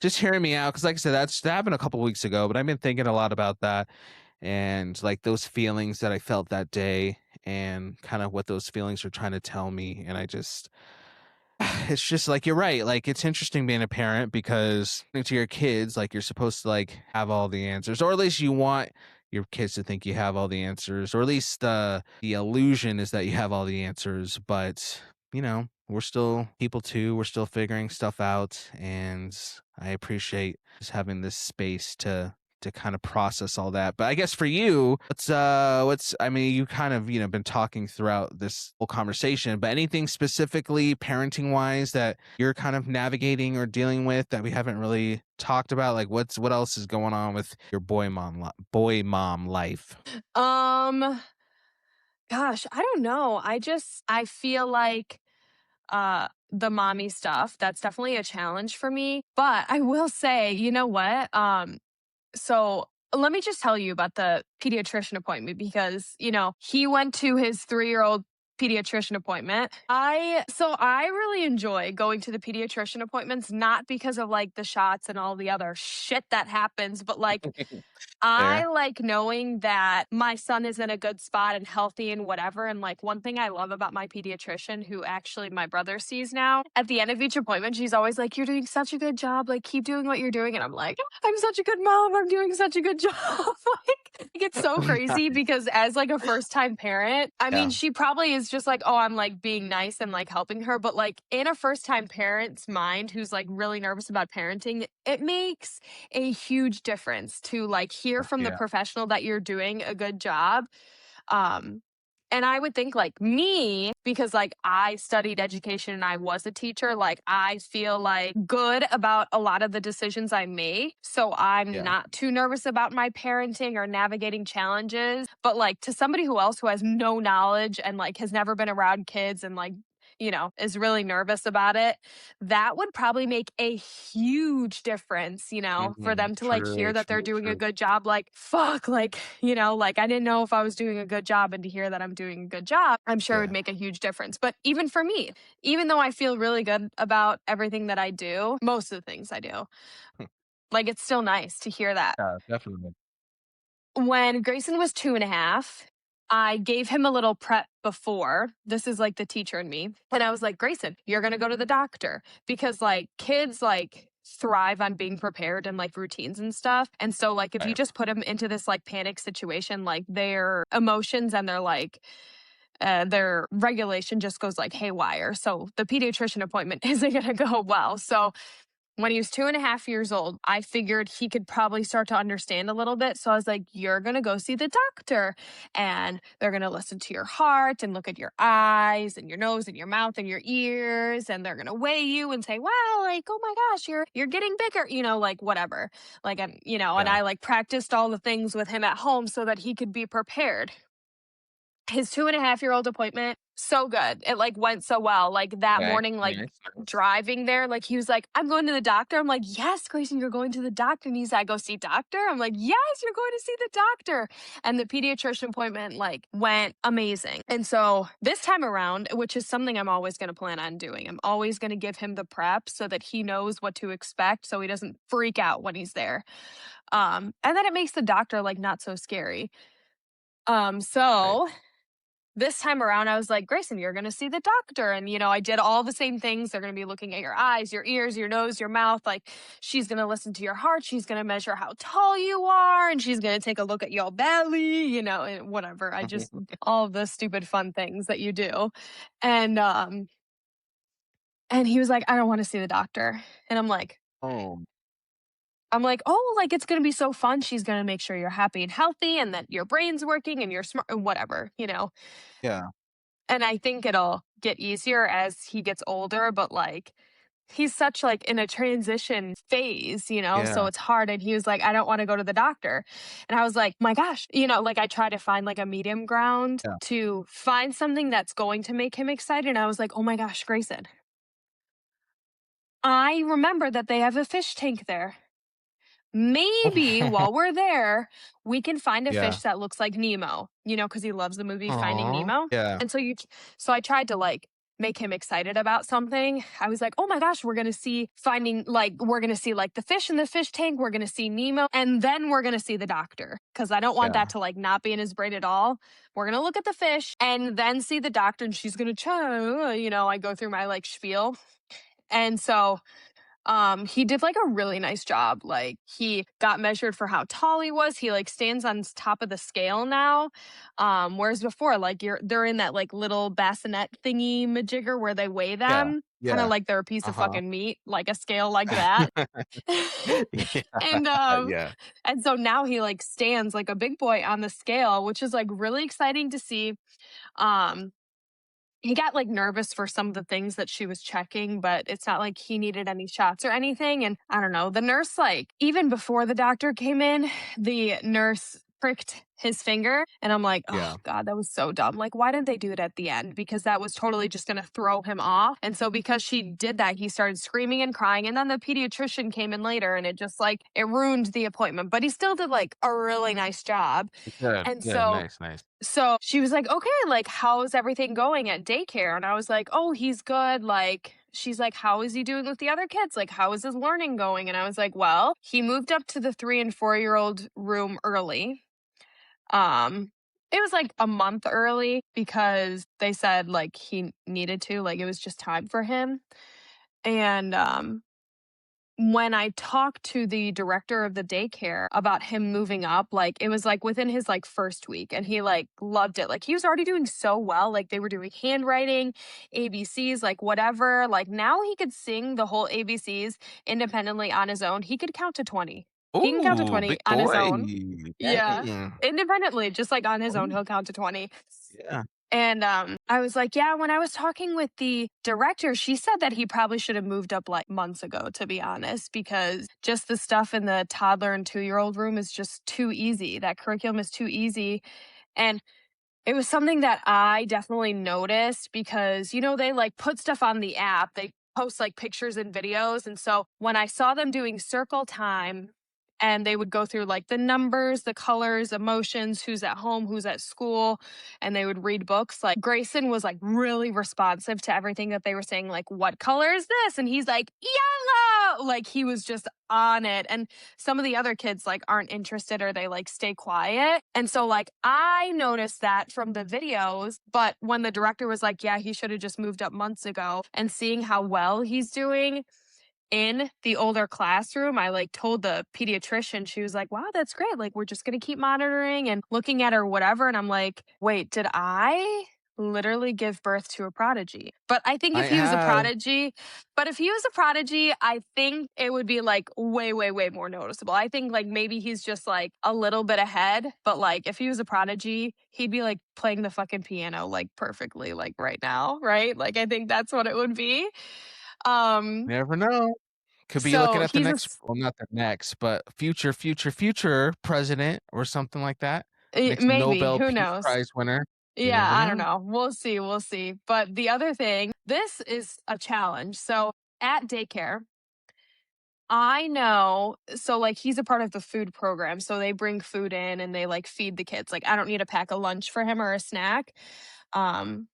just hearing me out. Cause like I said, that happened a couple weeks ago, but I've been thinking a lot about that, and like those feelings that I felt that day, and kind of what those feelings are trying to tell me. And I just, it's just like you're right. Like it's interesting being a parent, because to your kids, like you're supposed to like have all the answers, or at least you want your kids to think you have all the answers, or at least the illusion is that you have all the answers. But we're still people too. We're still figuring stuff out, and I appreciate just having this space to kind of process all that. But I guess for you, what's I mean, you kind of, been talking throughout this whole conversation, but anything specifically parenting wise that you're kind of navigating or dealing with that we haven't really talked about? Like what else is going on with your boy mom life? Um, gosh, I don't know. I feel like the mommy stuff, that's definitely a challenge for me. But I will say, you know what? So let me just tell you about the pediatrician appointment because, he went to his 3-year-old pediatrician appointment. I really enjoy going to the pediatrician appointments, not because of like the shots and all the other shit that happens, but like I Fair. like knowing that my son is in a good spot and healthy and whatever. And like one thing I love about my pediatrician, who actually my brother sees now, at the end of each appointment, she's always like, "You're doing such a good job. Like, keep doing what you're doing." And I'm like, "I'm such a good mom. I'm doing such a good job." Like, it's so crazy because as like a first time parent, I mean, Yeah. she probably is just like, "Oh, I'm like being nice and like helping her." But like in a first time parent's mind who's like really nervous about parenting, it makes a huge difference to like hear from the Yeah. professional that you're doing a good job. Um, and I would think like me, because like I studied education and I was a teacher, like I feel like good about a lot of the decisions I make. So I'm Yeah. not too nervous about my parenting or navigating challenges. But like to somebody who else who has no knowledge and like has never been around kids and like, is really nervous about it, that would probably make a huge difference, for them to like hear True, that they're true, doing a true. good job. Like, fuck, like, like I didn't know if I was doing a good job, and to hear that I'm doing a good job, I'm sure it would Yeah. make a huge difference. But even for me, even though I feel really good about everything that I do, most of the things I do, like, it's still nice to hear that. Yeah, definitely. When Grayson was 2.5, I gave him a little prep before. This is like the teacher in me. And I was like, "Grayson, you're going to go to the doctor," because like kids like thrive on being prepared and like routines and stuff. And so like if you Right. just put them into this like panic situation, like their emotions and their regulation just goes like haywire. So the pediatrician appointment isn't going to go well. So when he was 2.5 years old, I figured he could probably start to understand a little bit. So I was like, "You're going to go see the doctor, and they're going to listen to your heart and look at your eyes and your nose and your mouth and your ears. And they're going to weigh you and say, wow, like, oh my gosh, you're getting bigger," like whatever. Like, and Yeah. I like practiced all the things with him at home so that he could be prepared. His 2.5-year-old appointment, so good. It, like, went so well. Like, that Okay. morning, like, Nice, nice. driving there, like, he was like, "I'm going to the doctor." I'm like, "Yes, Grayson, you're going to the doctor." And he's like, "Go see doctor?" I'm like, "Yes, you're going to see the doctor." And the pediatrician appointment, like, went amazing. And so this time around, which is something I'm always gonna plan on doing, I'm always gonna give him the prep so that he knows what to expect so he doesn't freak out when he's there. And then it makes the doctor, like, not so scary. Right. So this time around, I was like, "Grayson, you're going to see the doctor." And, I did all the same things. They're going to be looking at your eyes, your ears, your nose, your mouth. Like, she's going to listen to your heart. She's going to measure how tall you are. And she's going to take a look at your belly, and whatever. I just, all of the stupid fun things that you do. And, um, and he was like, "I don't want to see the doctor." And Oh, "Oh, like it's going to be so fun. She's going to make sure you're happy and healthy and that your brain's working and you're smart and whatever. yeah. And I think it'll get easier as he gets older, but, like, he's such, like, in a transition phase, so Yeah. it's hard, and he was like, "I don't wanna go to the doctor." And I was like, "My gosh," like, I try to find, like, a medium ground Yeah. to find something that's going to make him excited, and I was like, "Oh my gosh, Grayson, I remember that they have a fish tank there. Maybe while we're there, we can find a Yeah. fish that looks like Nemo, because he loves the movie Finding Aw. Nemo. Yeah. And so I tried to like make him excited about something. I was like, "Oh my gosh, we're going to see like the fish in the fish tank. We're going to see Nemo, and then we're going to see the doctor." Cause I don't want that Yeah. to like not be in his brain at all. We're going to look at the fish and then see the doctor, and she's going to I go through my like spiel. And so he did like a really nice job. Like he got measured for how tall he was. He like stands on top of the scale now. Whereas before, like they're in that like little bassinet thingy majigger where they weigh Yeah. them, kind of Yeah. like they're a piece of Uh-huh. fucking meat, like a scale like that. Yeah. and Yeah. and so now he like stands like a big boy on the scale, which is like really exciting to see. Um he got like nervous for some of the things that she was checking, but it's not like he needed any shots or anything. And I don't know, the nurse, like, even before the doctor came in, the nurse pricked his finger. And I'm like, oh Yeah. God, that was so dumb. Like, why didn't they do it at the end? Because that was totally just going to throw him off. And so because she did that, he started screaming and crying. And then the pediatrician came in later and it just like, it ruined the appointment. But he still did like a really nice job. Good, And good, so nice, nice. so she was like, "Okay, like, how's everything going at daycare?" And I was like, "Oh, he's good." Like, she's like, "How is he doing with the other kids? Like, how is his learning going?" And I was like, "Well, he moved up to the 3 and 4-year-old room early. Um, it was like a month early because they said like he needed to, like, it was just time for him." And when I talked to the director of the daycare about him moving up, like it was like within his like first week and he like loved it. Like he was already doing so well. Like they were doing handwriting, ABCs, like whatever. Like now he could sing the whole ABCs independently on his own. He could count to 20. He can count to Ooh, 20 big on his boy. own. Yeah. Dang. Independently, just like on his own, Oh, he'll count to 20. yeah. And I was like, yeah, when I was talking with the director, she said that he probably should have moved up like months ago, to be honest, because just the stuff in the toddler and 2-year-old room is just too easy. That curriculum is too easy. And it was something that I definitely noticed because, you know, they like put stuff on the app, they post like pictures and videos. And so when I saw them doing circle time, and they would go through like the numbers, the colors, emotions, who's at home, who's at school, and they would read books. Like Grayson was like really responsive to everything that they were saying, like, what color is this? And he's like, yellow. Like he was just on it. And some of the other kids like aren't interested or they like stay quiet. And so like I noticed that from the videos, but when the director was like, yeah, he should have just moved up months ago and seeing how well he's doing in the older classroom, I like told the pediatrician, she was like, wow, that's great. Like, we're just going to keep monitoring and looking at her, whatever. And I'm like, wait, did I literally give birth to a prodigy? But I think if Might he was a have. prodigy, but if he was a prodigy, I think it would be like way, way, way more noticeable. I think like maybe he's just like a little bit ahead, but like if he was a prodigy, he'd be like playing the fucking piano like perfectly, like right now, right? Like I think that's what it would be. Um, Never know. Could be looking so at the he's a next well, not the next, but future president or something like that. Next maybe, Nobel who Peace knows? Prize winner. You Yeah, never I don't know. know. We'll see, we'll see. But the other thing, this is a challenge. So at daycare, I know so like he's a part of the food program. So they bring food in and they like feed the kids. Like I don't need to pack a lunch for him or a snack. Um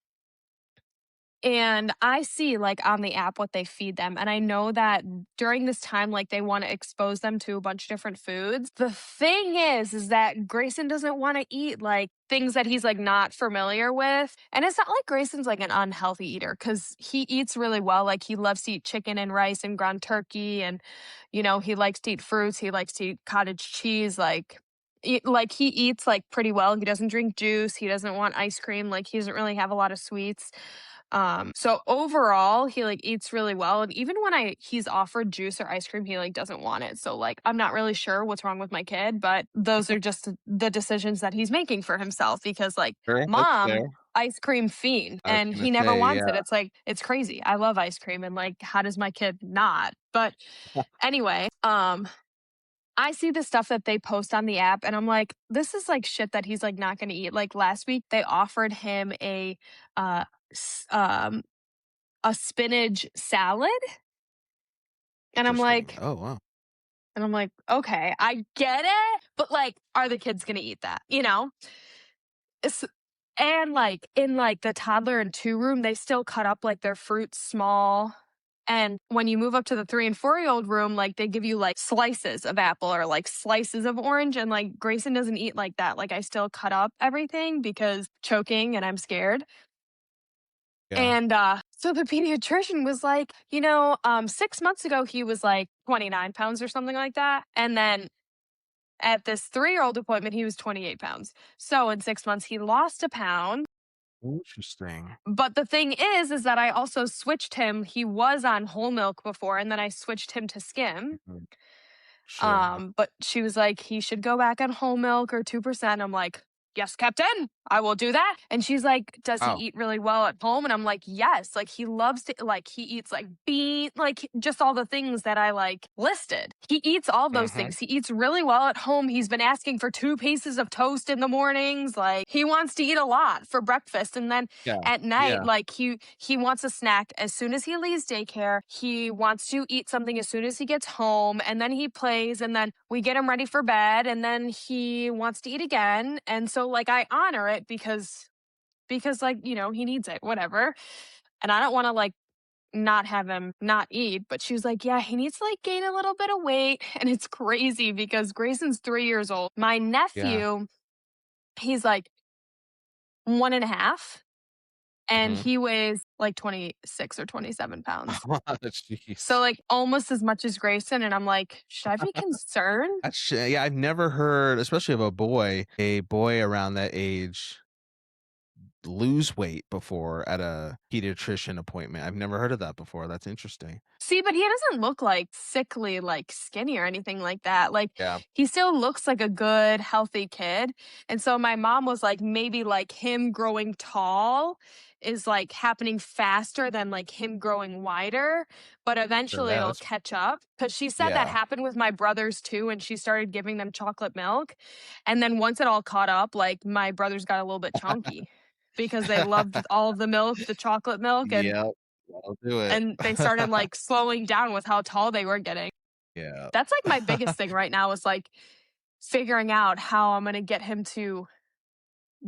And I see, like, on the app what they feed them, and I know that during this time, like, they wanna expose them to a bunch of different foods. The thing is that Grayson doesn't wanna eat, like, things that he's, like, not familiar with, and it's not like Grayson's, like, an unhealthy eater because he eats really well, like, he loves to eat chicken and rice and ground turkey, and, you know, he likes to eat fruits, he likes to eat cottage cheese, like, he eats, like, pretty well, he doesn't drink juice, he doesn't want ice cream, like, he doesn't really have a lot of sweets. So overall, he like eats really well. And even when he's offered juice or ice cream, he like doesn't want it. So like I'm not really sure what's wrong with my kid, but those are just the decisions that he's making for himself because like Sure, that's mom, fair. ice cream fiend, I was and gonna he never say, wants it. yeah. It's like it's crazy. I love ice cream and like how does my kid not? But anyway, I see the stuff that they post on the app and I'm like, this is like shit that he's like not gonna eat. Like last week they offered him uh s- um a spinach salad, and I'm Interesting. like Oh, wow. "Okay, I get it, but, like, are the kids gonna eat that?" You know? It's and, like, in, like, the toddler and 2 room, they still cut up, like, their fruits small, and when you move up to the 3 and 4-year-old room, like, they give you, like, slices of apple or, like, slices of orange, and, like, Grayson doesn't eat like that, like, I still cut up everything because choking and I'm scared. Yeah. And, so the pediatrician was like, 6 months ago, he was, like, 29 pounds or something like that, and then at this 3-year-old appointment, he was 28 pounds. So in 6 months, he lost a pound, Interesting. but the thing is that I also switched him. He was on whole milk before, and then I switched him to skim. Mhm. Sure. But she was like, "He should go back on whole milk or 2%." I'm like, yes, Captain, I will do that. And she's like, does he Oh. eat really well at home? And I'm like, yes, like he loves to, like he eats like bean, like just all the things that I like listed. He eats all those Mhm. things. He eats really well at home. He's been asking for 2 pieces of toast in the mornings. Like he wants to eat a lot for breakfast. And then Yeah. at night, Yeah. like he wants a snack as soon as he leaves daycare. He wants to eat something as soon as he gets home, and then he plays, and then we get him ready for bed, and then he wants to eat again. And so like I honor it because like, he needs it, whatever. And I don't want to like not have him not eat, but she was like, yeah, he needs to like gain a little bit of weight. And it's crazy because Grayson's 3 years old. My Yeah. nephew, he's like 1.5, and Mhm. he weighs like 26 or 27 pounds. So, Jeez. like, almost as much as Grayson, and I'm like, "Should I be concerned?" Yeah, I've never heard, especially of a boy around that age lose weight before at a pediatrician appointment. I've never heard of that before. That's interesting. See, but he doesn't look, like, sickly, like, skinny or anything like that, like, Yeah. he still looks like a good, healthy kid, and so my mom was like, maybe, like, him growing tall is, like, happening faster than, like, him growing wider, but Sure, eventually yeah, it'll that's catch up. Because she said that yeah. happened with my brothers too, and she started giving them chocolate milk, and then once it all caught up, like, my brothers got a little bit chunky because they loved all of the milk, the chocolate milk, and Yep. That'll do it. they started, like, slowing down with how tall they were getting. Yeah. That's, like, my biggest thing right now is, like, figuring out how I'm gonna get him to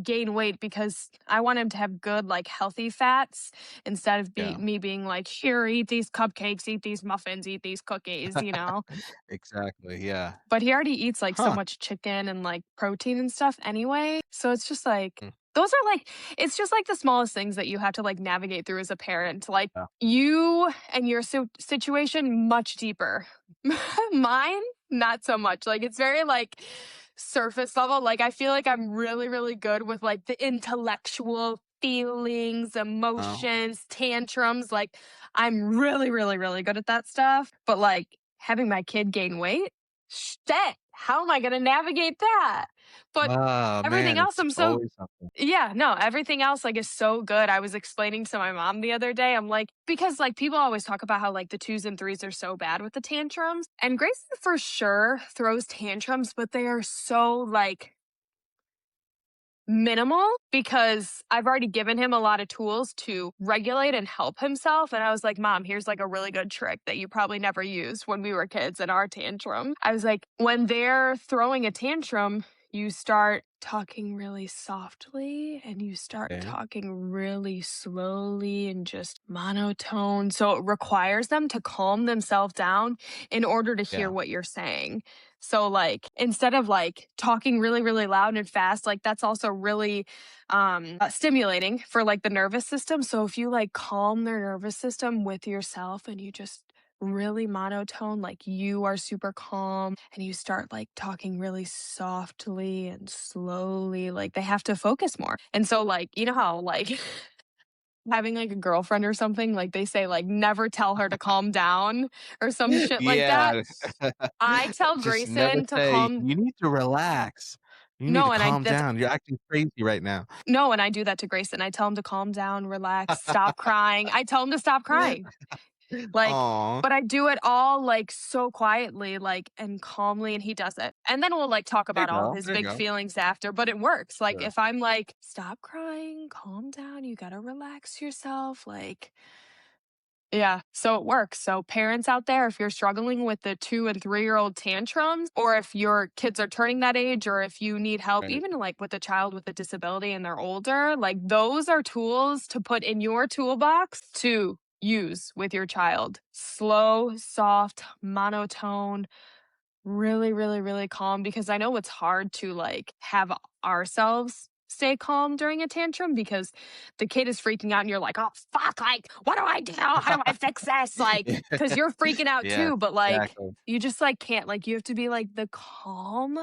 gain weight because I want him to have good, like, healthy fats instead of Yeah. me being like, "Here, eat these cupcakes, eat these muffins, eat these cookies," you know? Exactly, yeah. But he already eats, like, so Huh. much chicken and, like, protein and stuff anyway, so it's just like Mm, those are, like it's just, like, the smallest things that you have to, like, navigate through as a parent, like, yeah. you and your situation much deeper. Mine, not so much, like, it's very, like, surface level, like, I feel like I'm really, really good with, like, the intellectual feelings, Oh. emotions, tantrums, like, I'm really, really, really good at that stuff, but, like, having my kid gain weight? Shit, how am I gonna navigate that? But Oh, everything man, else, it's I'm so always something. yeah, no, everything else, like, is so good. I was explaining to my mom the other day, I'm like because, like, people always talk about how, like, the 2s and 3s are so bad with the tantrums, and Grayson for sure throws tantrums, but they are so, like, minimal because I've already given him a lot of tools to regulate and help himself, and I was like, "Mom, here's, like, a really good trick that you probably never used when we were kids in our tantrum." I was like, "When they're throwing a tantrum, you start talking really softly and you start Okay. talking really slowly and just monotone, so it requires them to calm themselves down in order to hear Yeah. what you're saying. So, like, instead of, like, talking really, really loud and fast, like, that's also really, stimulating for, like, the nervous system. So if you, like, calm their nervous system with yourself and you just really monotone, like, you are super calm and you start, like, talking really softly and slowly, like, they have to focus more. And so, like, you know how, like, having, like, a girlfriend or something, like, they say, like, never tell her to calm down or some shit like that? Yeah. I tell Just never Grayson to say, calm "You need to relax. You need to no, and I calm that's down. You're acting crazy right now." no, and I do that to Grayson. I tell him to calm down, relax, stop crying. I tell him to stop crying. Like, Aw. but I do it all, like, so quietly, like, and calmly, and he does it. And then we'll, like, talk There you about all of go, his there you big go. feelings after, but it works. Like, Sure. if I'm like, "Stop crying, calm down, you gotta relax yourself," like yeah, so it works. So parents out there, if you're struggling with the 2 and 3-year-old tantrums, or if your kids are turning that age, or if you need help, Right. even like with a child with a disability and they're older, like those are tools to put in your toolbox to use with your child. Slow, soft, monotone, really, really, really calm because I know it's hard to, like, have ourselves stay calm during a tantrum because the kid is freaking out and you're like, "Oh, fuck, like, what do I do? How do I fix this?" Like, because 'cause you're freaking out Yes, too, but, like, exactly. you just, like, can't, like, you have to be, like, the calm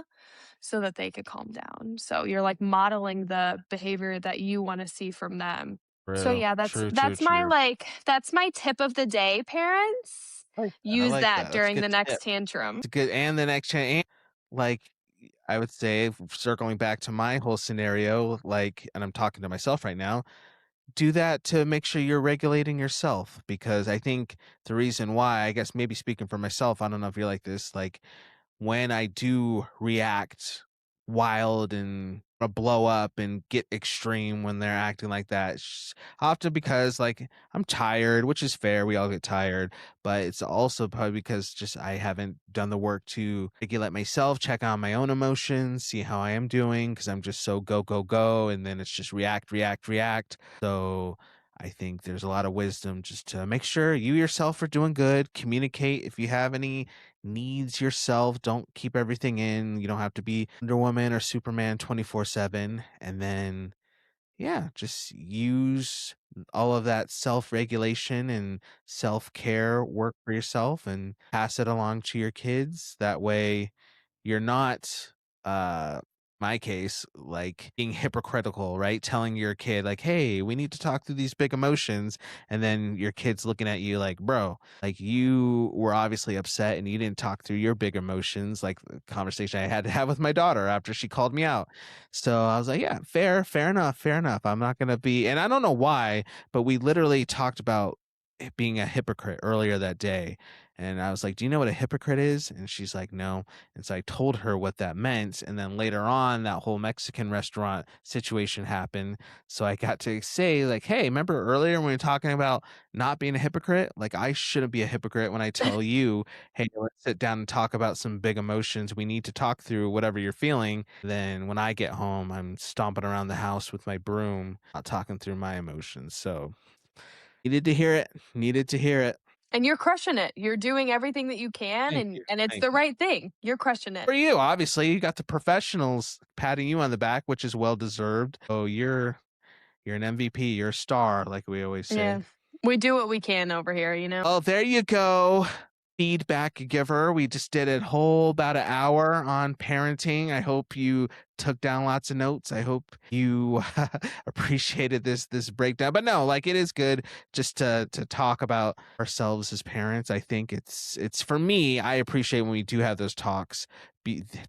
so that they could calm down. So you're, like, modeling the behavior that you wanna see from them. So, True. yeah, True, true, that's my, true. like that's my tip of the day, parents. I like that, I Use like that that. That's a during good the next tip. tantrum. It's good and the next chan and, like, I would say, circling back to my whole scenario, like, and I'm talking to myself right now, do that to make sure you're regulating yourself, because I think the reason why, I guess maybe speaking for myself, I don't know if you're like this, like when I do react wild and blow up and get extreme when they're acting like that, often because like I'm tired, which is fair. We all get tired, but it's also probably because just I haven't done the work to regulate myself, check on my own emotions, see how I am doing, because I'm just so go, go, go. And then it's just react, react, react. So I think there's a lot of wisdom just to make sure you yourself are doing good. Communicate if you have any needs yourself. Don't keep everything in. You don't have to be Wonder Woman or Superman 24/7. And then, yeah, just use all of that self-regulation and self-care work for yourself and pass it along to your kids. That way you're not, my case, like being hypocritical, right? Telling your kid like, "Hey, we need to talk through these big emotions." And then your kid's looking at you like, "Bro, like you were obviously upset and you didn't talk through your big emotions," like the conversation I had to have with my daughter after she called me out. So I was like, "Yeah, fair, fair enough, fair enough. I'm not gonna be," and I don't know why, but we literally talked about it being a hypocrite earlier that day. And I was like, "Do you know what a hypocrite is?" And she's like, "No." And so I told her what that meant. And then later on, that whole Mexican restaurant situation happened. So I got to say, like, "Hey, remember earlier when we were talking about not being a hypocrite? Like, I shouldn't be a hypocrite when I tell you, hey, let's sit down and talk about some big emotions. We need to talk through whatever you're feeling." Then when I get home, I'm stomping around the house with my broom, not talking through my emotions. So needed to hear it. Needed to hear it. And you're crushing it. You're doing everything that you can, Thank and you. it's Thank the you. right thing. You're crushing it. For you, obviously, you got the professionals patting you on the back, which is well deserved. Oh, you're an MVP, you're a star, like we always say. Yeah. We do what we can over here, you know? Oh, there you go. Feedback giver. We just did a whole about an hour on parenting. I hope you took down lots of notes. I hope you appreciated this breakdown. But no, like it is good just to talk about ourselves as parents. I think it's for me, I appreciate when we do have those talks.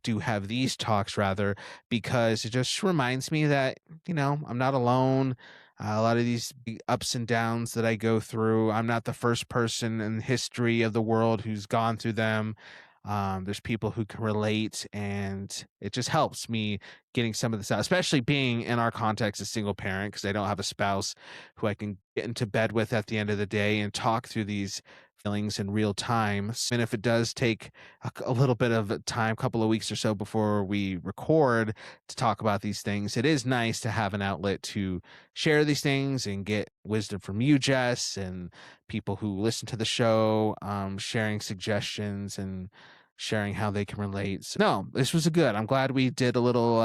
Do have these talks rather, because it just reminds me that, I'm not alone. A lot of these big ups and downs that I go through, I'm not the first person in history of the world who's gone through them. There's people who can relate, and it just helps me getting some of this out, especially being in our context a single parent, because I don't have a spouse who I can get into bed with at the end of the day and talk through these feelings in real time. And if it does take a little bit of time, couple of weeks or so before we record to talk about these things, it is nice to have an outlet to share these things and get wisdom from you, Jess, and people who listen to the show, sharing suggestions and sharing how they can relate. So, no, this was a good. I'm glad we did a little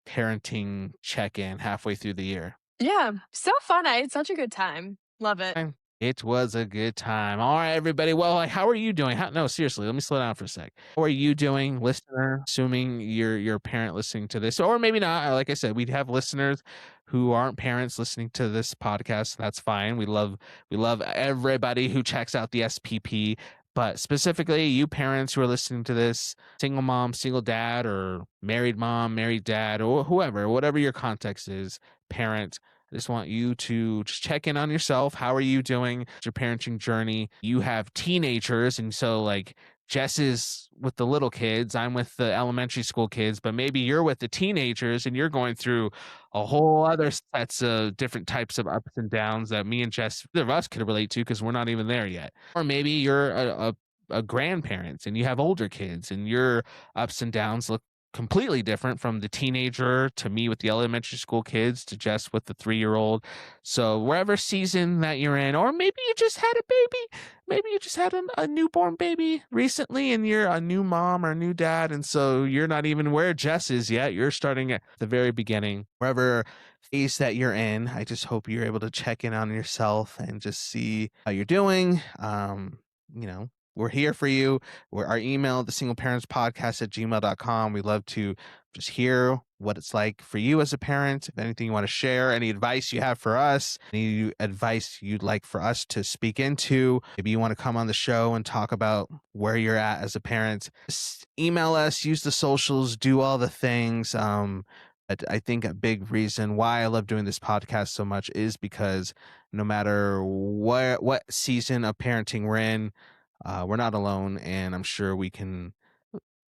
parenting check in halfway through the year. Yeah. So fun. I had such a good time. Love it. It was a good time. All right, everybody. Well, like, how are you doing? No, seriously, let me slow down for a sec. How are you doing, listener? Assuming you're a parent listening to this, or maybe not. Like I said, we'd have listeners who aren't parents listening to this podcast. That's fine. We love everybody who checks out the SPP. But specifically, you parents who are listening to this, single mom, single dad, or married mom, married dad, or whoever, whatever your context is, parent. I just want you to just check in on yourself. How are you doing? Your parenting journey. You have teenagers, and so like Jess is with the little kids. I'm with the elementary school kids, but maybe you're with the teenagers and you're going through a whole other sets of different types of ups and downs that me and Jess, either of us, could relate to because we're not even there yet. Or maybe you're a grandparent and you have older kids and your ups and downs look completely different, from the teenager to me with the elementary school kids to Jess with the 3-year-old. So wherever season that you're in, or maybe you just had a baby, maybe you just had a newborn baby recently and you're a new mom or a new dad. And so you're not even where Jess is yet. You're starting at the very beginning. Wherever phase that you're in, I just hope you're able to check in on yourself and just see how you're doing. we're here for you. Our email, the singleparentspodcast@gmail.com. We love to just hear what it's like for you as a parent. If anything you want to share, any advice you have for us, any advice you'd like for us to speak into, maybe you want to come on the show and talk about where you're at as a parent, just email us, use the socials, do all the things. But I think a big reason why I love doing this podcast so much is because no matter what season of parenting we're in, we're not alone, and I'm sure we can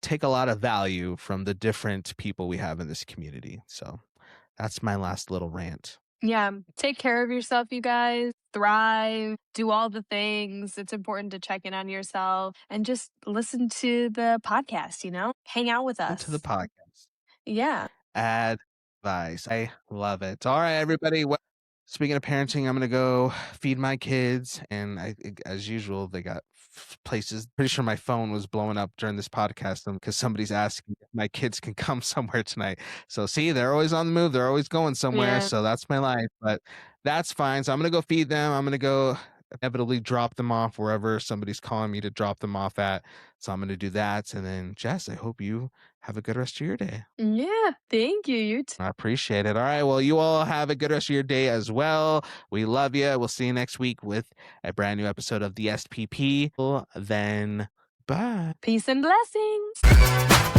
take a lot of value from the different people we have in this community. So that's my last little rant. Yeah, take care of yourself, you guys. Thrive, do all the things. It's important to check in on yourself and just listen to the podcast, hang out with Into the us. podcast. Yeah. Advice. I love it. All right, everybody. Well, speaking of parenting, I'm gonna go feed my kids, and as usual, they got places. Pretty sure my phone was blowing up during this podcast because somebody's asking if my kids can come somewhere tonight. So see, they're always on the move. They're always going somewhere. Yeah. So that's my life, but that's fine. So I'm gonna go feed them. I'm gonna go inevitably drop them off wherever somebody's calling me to drop them off at. So I'm gonna do that, and then Jess, I hope you have a good rest of your day. Yeah. Thank you. You too. I appreciate it. All right. Well, you all have a good rest of your day as well. We love you. We'll see you next week with a brand new episode of the SPP. Then, bye. Peace and blessings.